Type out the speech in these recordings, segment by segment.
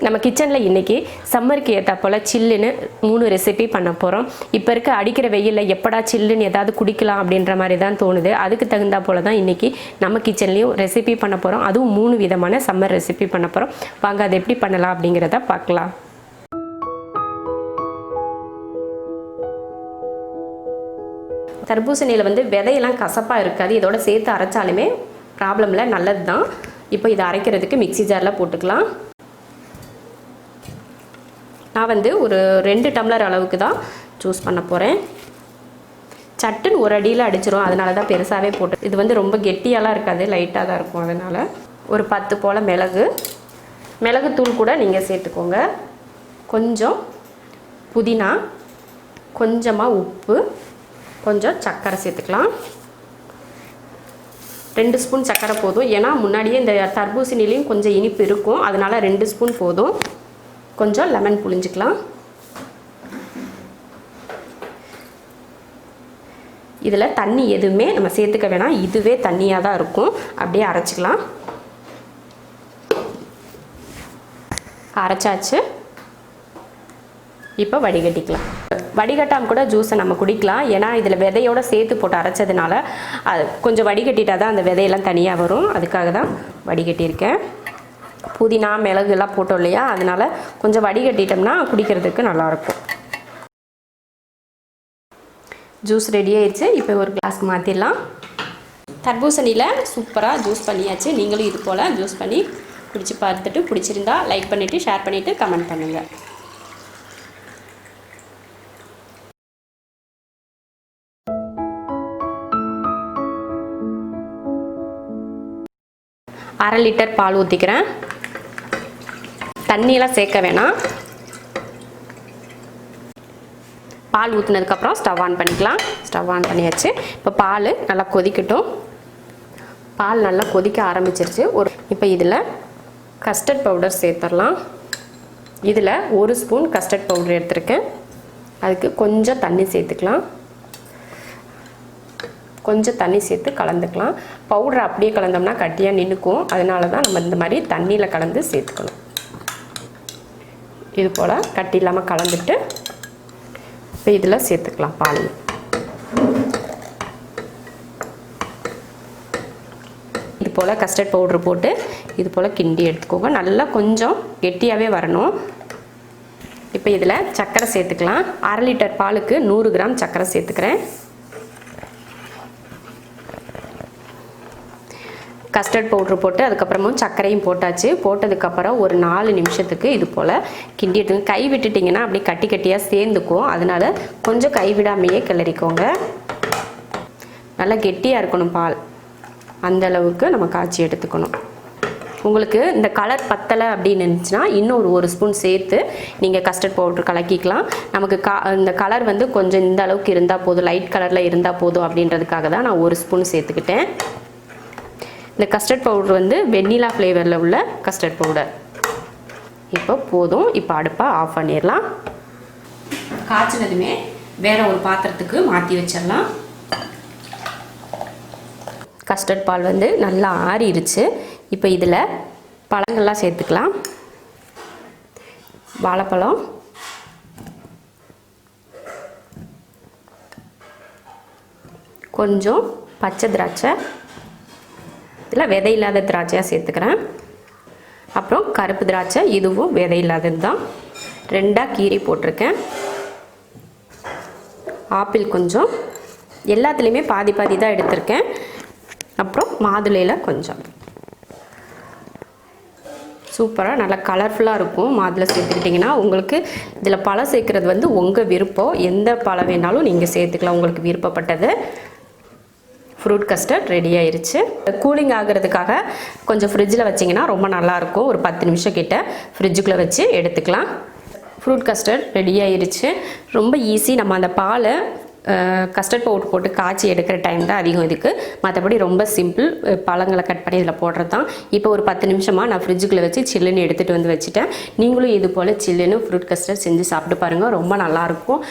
நம்ம கிச்சனில் இன்றைக்கி சம்மருக்கு ஏற்றா போல் சில்லுன்னு 3 ரெசிபி பண்ண போகிறோம். இப்போ இருக்க அடிக்கிற வெயிலில் எப்படா சில்லுன்னு ஏதாவது குடிக்கலாம் அப்படின்ற மாதிரி தான் தோணுது. அதுக்கு தகுந்தா போல் தான் இன்றைக்கி நம்ம கிச்சன்லேயும் ரெசிபி பண்ண போகிறோம். அதுவும் 3 விதமான சம்மர் ரெசிபி பண்ண போகிறோம். வாங்க அதை எப்படி பண்ணலாம் அப்படிங்கிறத பார்க்கலாம். தர்பூசணியில் வந்து விதையெல்லாம் கசப்பாக இருக்காது. இதோட சேர்த்து அரைச்சாலுமே ப்ராப்ளம் இல்லை, நல்லது தான். இப்போ இதை அரைக்கிறதுக்கு மிக்ஸி ஜாரில் போட்டுக்கலாம். நான் வந்து ஒரு 2 டம்ளர் அளவுக்கு தான் ஜூஸ் பண்ண போகிறேன். சட்டுன்னு ஒரு அடியில் அடிச்சிரும், அதனால தான் பெருசாகவே போட்டு. இது வந்து ரொம்ப கெட்டியாலாம் இருக்காது, லைட்டாக தான் இருக்கும். அதனால் ஒரு 10 போல் மிளகுத்தூள் கூட நீங்கள் சேர்த்துக்கோங்க. கொஞ்சம் புதினா, கொஞ்சமாக உப்பு, கொஞ்சம் சர்க்கரை சேர்த்துக்கலாம். 2 ஸ்பூன் சர்க்கரை போதும். ஏன்னா முன்னாடியே இந்த தர்பூசணிலையும் கொஞ்சம் இனிப்பு இருக்கும், அதனால் 2 ஸ்பூன் போதும். கொஞ்சம் லெமன் புழிஞ்சிக்கலாம். இதில் தண்ணி எதுவுமே நம்ம சேர்த்துக்க வேணாம், இதுவே தண்ணியாக தான் இருக்கும். அப்படியே அரைச்சிக்கலாம். அரைச்சாச்சு. இப்போ வடிகட்டிக்கலாம். வடிகட்டாமல் கூட ஜூஸை நம்ம குடிக்கலாம். ஏன்னா இதில் விதையோடு சேர்த்து போட்டு அரைச்சதுனால அது கொஞ்சம் வடிகட்டிட்டால் தான் அந்த விதையெல்லாம் தனியாக வரும். அதுக்காக தான் வடிகட்டியிருக்கேன். புதினா மிளகு எல்லாம் போட்டோம் இல்லையா, அதனால் கொஞ்சம் வடிகட்டிட்டோம்னா குடிக்கிறதுக்கு நல்லாயிருக்கும். ஜூஸ் ரெடி ஆயிடுச்சு. இப்போ ஒரு கிளாஸ்க்கு மாற்றிடலாம். தர்பூசணியில் சூப்பராக ஜூஸ் பண்ணியாச்சு. நீங்களும் இது போல் ஜூஸ் பண்ணி குடிச்சு பார்த்துட்டு பிடிச்சிருந்தா லைக் பண்ணிவிட்டு ஷேர் பண்ணிவிட்டு கமெண்ட் பண்ணுங்கள். அரை லிட்டர் பால் ஊற்றிக்கிறேன். தண்ணியெல்லாம் சேர்க்க வேணாம். பால் ஊற்றினதுக்கப்புறம் ஸ்டவ் ஆன் பண்ணிக்கலாம். ஸ்டவ் ஆன் பண்ணியாச்சு. இப்போ பால் நல்லா கொதிக்கட்டும். பால் நல்லா கொதிக்க ஆரம்பிச்சிருச்சு. இப்போ இதில் கஸ்டர்ட் பவுடர் சேர்த்துடலாம். இதில் 1 ஸ்பூன் கஸ்டர்ட் பவுடர் எடுத்துருக்கேன். அதுக்கு கொஞ்சம் தண்ணி சேர்த்துக்கலாம். கொஞ்சம் தண்ணி சேர்த்து கலந்துக்கலாம். பவுடர் அப்படியே கலந்தோம்னா கட்டியாக நின்றுக்கும். அதனால தான் நம்ம இந்த மாதிரி தண்ணியில் கலந்து சேர்த்துக்கணும். இது போல் கட்டி இல்லாமல் கலந்துட்டு இப்போ இதில் சேர்த்துக்கலாம் பால். இது போல் கஸ்டர்ட் பவுட்ரு போட்டு இது போல் கிண்டி எடுத்துக்கோங்க. நல்லா கொஞ்சம் கெட்டியாகவே வரணும். இப்போ இதில் சர்க்கரை சேர்த்துக்கலாம். அரை லிட்டர் பாலுக்கு 100 கிராம் சர்க்கரை சேர்த்துக்கிறேன். கஸ்டர்ட் பவுட்ரு போட்டு அதுக்கப்புறமும் சர்க்கரையும் போட்டாச்சு. போட்டதுக்கப்புறம் ஒரு 4 நிமிஷத்துக்கு இது போல் கிண்டி எடுத்துங்க. கை விட்டுட்டிங்கன்னா அப்படி கட்டி கட்டியாக சேர்ந்துக்கும். அதனால் கொஞ்சம் கைவிடாமையே கிளறிக்கோங்க. நல்லா கெட்டியாக இருக்கணும் பால். அந்தளவுக்கு நம்ம காய்ச்சி எடுத்துக்கணும். உங்களுக்கு இந்த கலர் பத்தலை அப்படின்னு இருந்துச்சுன்னா இன்னும் ஒரு ஸ்பூன் சேர்த்து நீங்கள் கஸ்டர்ட் பவுட்ரு கலக்கிக்கலாம். நமக்கு இந்த கலர் வந்து கொஞ்சம் இந்த அளவுக்கு இருந்தால் போதும், லைட் கலரில் இருந்தால் போதும் அப்படின்றதுக்காக தான் நான் 1 ஸ்பூன் சேர்த்துக்கிட்டேன். இந்த கஸ்டர்ட் பவுடர் வந்து வெண்ணிலா ஃப்ளேவரில் உள்ள கஸ்டர்ட் பவுடர். இப்போ போதும். இப்போ அடுப்பை ஆஃப் பண்ணிடலாம். காய்ச்சினதுமே வேறு ஒரு பாத்திரத்துக்கு மாற்றி வச்சிடலாம். கஸ்டர்ட் பால் வந்து நல்லா ஆறிடுச்சு. இப்போ இதில் பழங்கள்லாம் சேர்த்துக்கலாம். வாழைப்பழம், கொஞ்சம் பச்சை திராட்சை, இதில் விதை இல்லாத திராட்சையாக சேர்த்துக்கிறேன். அப்புறம் கருப்பு திராட்சை, இதுவும் விதை இல்லாதது தான். 2ஆக கீரி போட்டிருக்கேன். ஆப்பிள் கொஞ்சம், எல்லாத்துலேயுமே பாதி பாதி தான் எடுத்திருக்கேன். அப்புறம் மாதுளையில் கொஞ்சம். சூப்பராக நல்லா கலர்ஃபுல்லாக இருக்கும். மாதுளை சேர்த்துக்கிட்டிங்கன்னா உங்களுக்கு இதில் பழம் சேர்க்குறது வந்து உங்கள் விருப்பம். எந்த பழம் வேணாலும் நீங்கள் சேர்த்துக்கலாம், உங்களுக்கு விருப்பப்பட்டது. ஃப்ரூட் கஸ்டர்ட் ரெடி ஆயிருச்சு. கூலிங் ஆகிறதுக்காக கொஞ்சம் ஃப்ரிட்ஜில் வச்சிங்கன்னா ரொம்ப நல்லாயிருக்கும். ஒரு 10 நிமிஷம் கிட்ட ஃப்ரிட்ஜுக்குள்ளே வச்சு எடுத்துக்கலாம். ஃப்ரூட் கஸ்டர்ட் ரெடி ஆயிருச்சு. ரொம்ப ஈஸி. நம்ம அந்த பாலை கஸ்டர்ட் பவுடர் போட்டு காய்ச்சி எடுக்கிற டைம் தான் அதிகம் இதுக்கு. மற்றபடி ரொம்ப சிம்பிள். பழங்களை கட் பண்ணி இதில் போடுறது தான். இப்போ ஒரு 10 நிமிஷமாக நான் ஃப்ரிட்ஜுக்குள்ளே வச்சு சில்லுன்னு எடுத்துகிட்டு வந்து வச்சுட்டேன். நீங்களும் இது போல் சில்லுன்னு ஃப்ரூட் கஸ்டர்ட் செஞ்சு சாப்பிட்டு பாருங்கள், ரொம்ப நல்லாயிருக்கும்.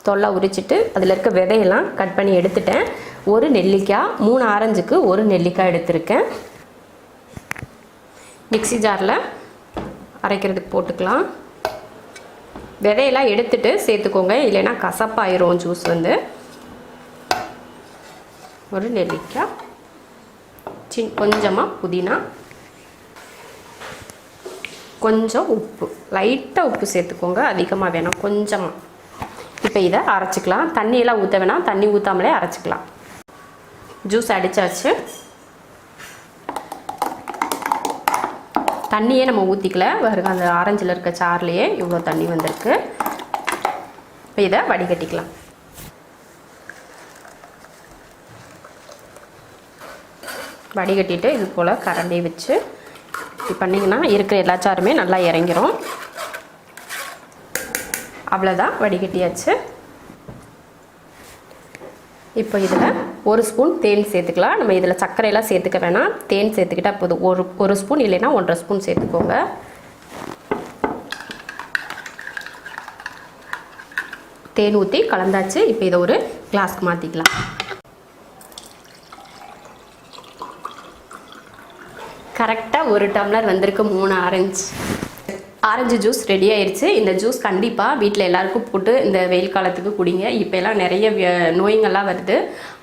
தொல்லை உரிச்சிட்டு அதில் இருக்க விதையெல்லாம் கட் பண்ணி எடுத்துட்டேன். ஒரு நெல்லிக்காய், 3 ஆரஞ்சுக்கு ஒரு நெல்லிக்காய் எடுத்திருக்கேன். மிக்ஸி ஜாரில் அரைக்கிறதுக்கு போட்டுக்கலாம். விதையெல்லாம் எடுத்துட்டு சேர்த்துக்கோங்க, இல்லைன்னா கசப்பாயிரும் ஜூஸ் வந்து. ஒரு நெல்லிக்காய், கொஞ்சமாக புதினா, கொஞ்சம் உப்பு, லைட்டாக உப்பு சேர்த்துக்கோங்க, அதிகமாக வேணாம், கொஞ்சமாக. இப்போ இதை அரைச்சிக்கலாம். தண்ணியெல்லாம் ஊற்ற வேணாம், தண்ணி ஊற்றாமலே அரைச்சிக்கலாம். ஜூஸ் அடித்தாச்சு. தண்ணியே நம்ம ஊற்றிக்கல, வருங்க அந்த ஆரஞ்சில் இருக்க சார்லேயே இவ்வளோ தண்ணி வந்திருக்கு. இப்போ இதை வடிகட்டிக்கலாம். வடிகட்டிட்டு இது போல் கரண்டி வச்சு இப்படி பண்ணிங்கன்னா இருக்கிற எல்லா சாருமே நல்லா இறங்கிரும். அவ்வளோதான், வடிகட்டியாச்சு. இப்போ இதில் 1 ஸ்பூன் தேன் சேர்த்துக்கலாம். நம்ம இதில் சர்க்கரையெல்லாம் சேர்த்துக்க வேணாம், தேன் சேர்த்துக்கிட்டால் போதும். ஒரு ஸ்பூன் இல்லைன்னா 1.5 ஸ்பூன் சேர்த்துக்கோங்க. தேன் ஊற்றி கலந்தாச்சு. இப்போ இதை ஒரு கிளாஸ்க்கு மாற்றிக்கலாம். கரெக்டாக 1 டம்ளர் வந்திருக்கு 3 ஆரஞ்சு ஜூஸ் ரெடி ஆயிடுச்சு. இந்த ஜூஸ் கண்டிப்பாக வீட்டில் எல்லாருக்கும் போட்டு இந்த வெயில் காலத்துக்கு குடிங்க. இப்போ எல்லாம் நிறைய நோய்கள்லாம் வருது.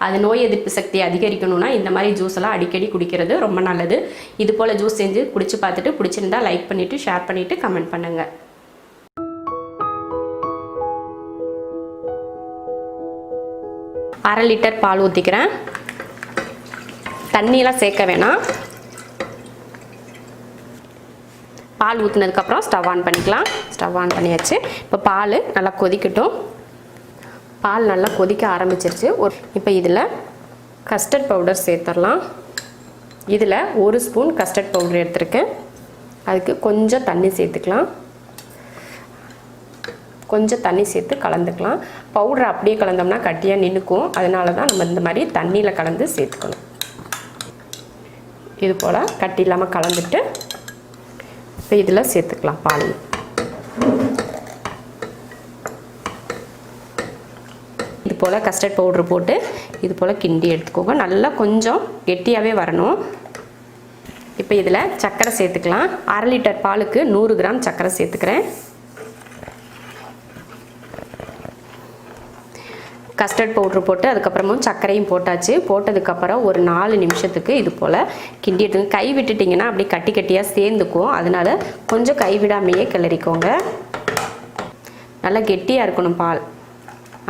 அது நோய் எதிர்ப்பு சக்தியை அதிகரிக்கணும்னா இந்த மாதிரி ஜூஸ் எல்லாம் அடிக்கடி குடிக்கிறது ரொம்ப நல்லது. இது போல் ஜூஸ் செஞ்சு குடிச்சு பார்த்துட்டு பிடிச்சிருந்தா லைக் பண்ணிவிட்டு ஷேர் பண்ணிவிட்டு கமெண்ட் பண்ணுங்கள். அரை லிட்டர் பால் ஊற்றிக்கிறேன். தண்ணியெல்லாம் சேர்க்க வேணாம். பால் ஊற்றினதுக்கப்புறம் ஸ்டவ் ஆன் பண்ணிக்கலாம். ஸ்டவ் ஆன் பண்ணியாச்சு. இப்போ பால் நல்லா கொதிக்கட்டும். பால் நல்லா கொதிக்க ஆரம்பிச்சிருச்சு. இப்போ இதில் கஸ்டர்ட் பவுடர் சேர்த்துடலாம். இதில் 1 ஸ்பூன் கஸ்டர்ட் பவுடர் எடுத்துருக்கேன். அதுக்கு கொஞ்சம் தண்ணி சேர்த்துக்கலாம். கொஞ்சம் தண்ணி சேர்த்து கலந்துக்கலாம். பவுடர் அப்படியே கலந்தோம்னா கட்டியாக நின்றுக்கும். அதனால தான் நம்ம இந்த மாதிரி தண்ணியில் கலந்து சேர்த்துக்கணும். இது போல் கட்டி இல்லாமல் கலந்துட்டு இப்போ இதில் சேர்த்துக்கலாம் பால். இது போல் கஸ்டர்ட் பவுட்ரு போட்டு இது போல் கிண்டி எடுத்துக்கோங்க. நல்லா கொஞ்சம் கெட்டியாகவே வரணும். இப்போ இதில் சர்க்கரை சேர்த்துக்கலாம். அரை லிட்டர் பாலுக்கு 100 கிராம் சர்க்கரை சேர்த்துக்கிறேன். கஸ்டர்ட் பவுட்ரு போட்டு அதுக்கப்புறமும் சர்க்கரையும் போட்டாச்சு. போட்டதுக்கப்புறம் ஒரு 4 நிமிஷத்துக்கு இது போல் கிண்டி எடுத்துங்க. கை விட்டுட்டிங்கன்னா அப்படி கட்டி கட்டியாக சேர்ந்துக்கும். அதனால் கொஞ்சம் கைவிடாமையே கிளறிக்கோங்க. நல்லா கெட்டியாக இருக்கணும் பால்,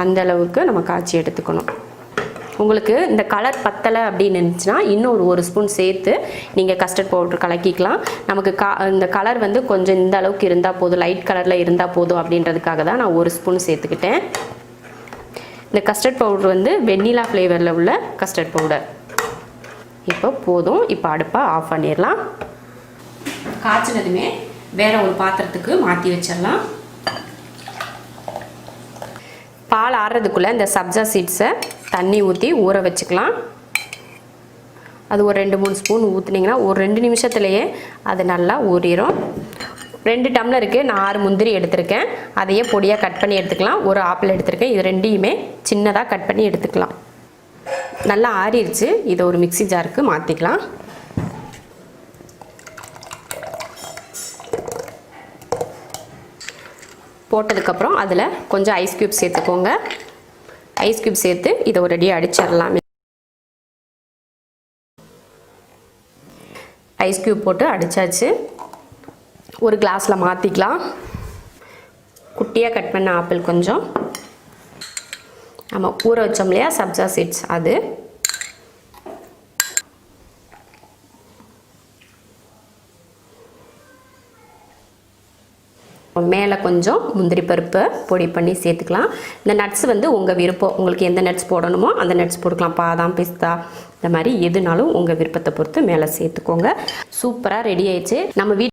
அந்த அளவுக்கு நம்ம காய்ச்சி எடுத்துக்கணும். உங்களுக்கு இந்த கலர் பத்தலை அப்படின்னு இருந்துச்சுன்னா இன்னும் 1 ஸ்பூன் சேர்த்து நீங்கள் கஸ்டர்ட் பவுட்ரு கலக்கிக்கலாம். நமக்கு இந்த கலர் வந்து கொஞ்சம் இந்த அளவுக்கு இருந்தால் போதும், லைட் கலரில் இருந்தால் போதும் அப்படின்றதுக்காக தான் நான் 1 ஸ்பூன் சேர்த்துக்கிட்டேன். இந்த கஸ்டர்ட் பவுடர் வந்து வெண்ணிலா ஃப்ளேவரில் உள்ள கஸ்டர்ட் பவுடர். இப்போ போதும். இப்போ அடுப்பை ஆஃப் பண்ணிடலாம். காய்ச்சினதுமே வேறு ஒரு பாத்திரத்துக்கு மாற்றி வச்சிடலாம். பால் ஆறுறதுக்குள்ளே இந்த சப்ஜா சீட்ஸை தண்ணி ஊற்றி ஊற வச்சுக்கலாம். அது ஒரு 2-3 ஸ்பூன் ஊற்றுனீங்கன்னா ஒரு 2 நிமிஷத்துலேயே அது நல்லா ஊறிடும். 2 டம்ளருக்கு நான் 6 முந்திரி எடுத்திருக்கேன். அதையே பொடியாக கட் பண்ணி எடுத்துக்கலாம். ஒரு ஆப்பிள் எடுத்திருக்கேன். இது ரெண்டையுமே சின்னதாக கட் பண்ணி எடுத்துக்கலாம். நல்லா ஆறிடுச்சு. இதை ஒரு மிக்ஸி ஜாருக்கு மாற்றிக்கலாம். போட்டதுக்கப்புறம் அதில் கொஞ்சம் ஐஸ் க்யூப் சேர்த்துக்கோங்க. ஐஸ் க்யூப் சேர்த்து இதை ஒரு ரெடியாக அடிச்சிடலாம். ஐஸ் க்யூப் போட்டு அடித்தாச்சு. ஒரு கிளாஸில் மாற்றிக்கலாம். குட்டியாக கட் பண்ண ஆப்பிள் கொஞ்சம், நம்ம ஊற வச்சோம் இல்லையா சப்ஜா சீட்ஸ், அது மேலே கொஞ்சம் முந்திரி பருப்பை பொடி பண்ணி சேர்த்துக்கலாம். இந்த நட்ஸ் வந்து உங்கள் விருப்பம், உங்களுக்கு எந்த நட்ஸ் போடணுமோ அந்த நட்ஸ் போட்டுக்கலாம். பாதாம், பிஸ்தா, இந்த மாதிரி எதுனாலும் உங்கள் விருப்பத்தை பொறுத்து மேலே சேர்த்துக்கோங்க. சூப்பராக ரெடி ஆயிடுச்சு. நம்ம